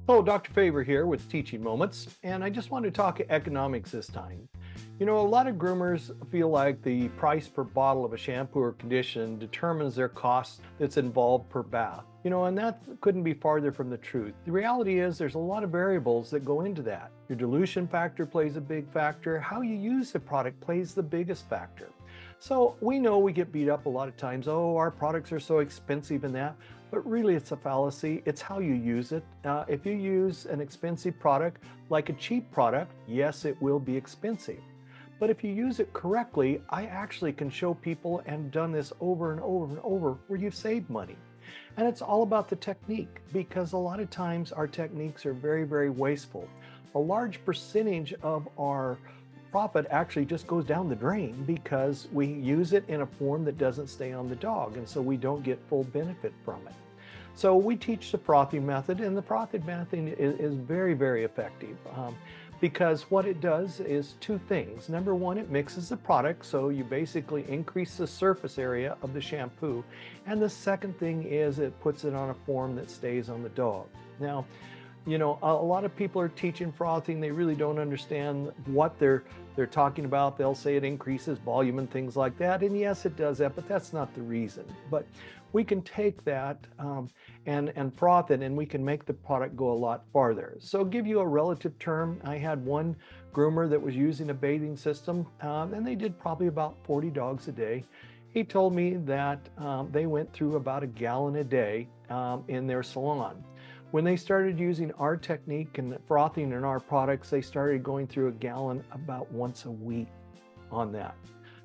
Hello, Dr. Faver here with Teaching Moments, and I just wanted to talk economics this time. A lot of groomers feel like the price per bottle of a shampoo or conditioner determines their cost that's involved per bath. And that couldn't be farther from the truth. The reality is there's a lot of variables that go into that. Your dilution factor plays a big factor. How you use the product plays the biggest factor. So we know we get beat up a lot of times. Oh, our products are so expensive and that. But really, it's a fallacy. It's how you use it. If you use an expensive product like a cheap product, yes, it will be expensive. But if you use it correctly, I actually can show people and done this over and over and over where you've saved money. And it's all about the technique because a lot of times our techniques are very, very wasteful. A large percentage of our profit actually just goes down the drain because we use it in a form that doesn't stay on the dog, and so we don't get full benefit from it. So we teach the frothing method, and the frothing method is very, very effective because what it does is two things. Number one, it mixes the product, so you basically increase the surface area of the shampoo. And the second thing is it puts it on a form that stays on the dog. Now, a lot of people are teaching frothing. They really don't understand what they're talking about. They'll say it increases volume and things like that. And yes, it does that, but that's not the reason. But we can take that and froth it, and we can make the product go a lot farther. So give you a relative term. I had one groomer that was using a bathing system, and they did probably about 40 dogs a day. He told me that they went through about a gallon a day in their salon. When they started using our technique and frothing in our products, they started going through a gallon about once a week on that.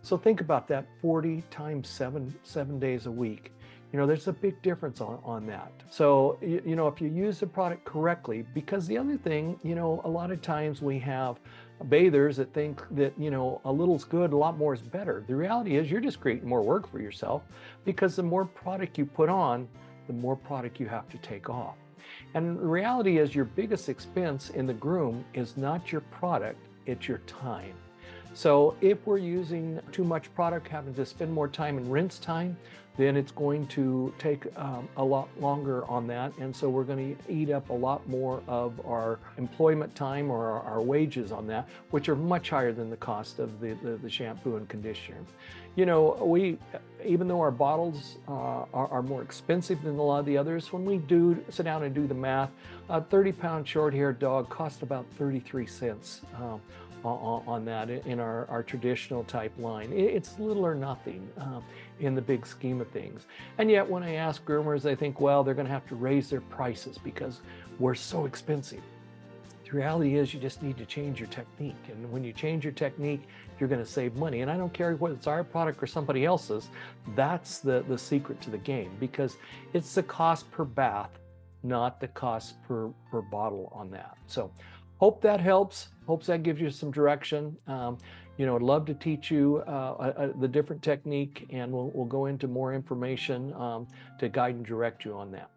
So think about that, 40 times seven days a week. There's a big difference on that. So, if you use the product correctly, because the other thing, a lot of times we have bathers that think that, a little's good, a lot more is better. The reality is you're just creating more work for yourself because the more product you put on, the more product you have to take off. And the reality is your biggest expense in the groom is not your product, it's your time. So if we're using too much product, having to spend more time in rinse time, then it's going to take a lot longer on that. And so we're going to eat up a lot more of our employment time or our wages on that, which are much higher than the cost of the shampoo and conditioner. Even though our bottles are more expensive than a lot of the others, when we do sit down and do the math, a 30-pound short-haired dog costs about 33 cents on that in our traditional type line. It's little or nothing in the big scheme of things. And yet when I ask groomers, they think, well, they're going to have to raise their prices because we're so expensive. The reality is you just need to change your technique. And when you change your technique, you're going to save money. And I don't care whether it's our product or somebody else's, that's the secret to the game because it's the cost per bath, not the cost per bottle on that. So hope that helps. Hopes that gives you some direction. I'd love to teach you the different technique, and we'll go into more information to guide and direct you on that.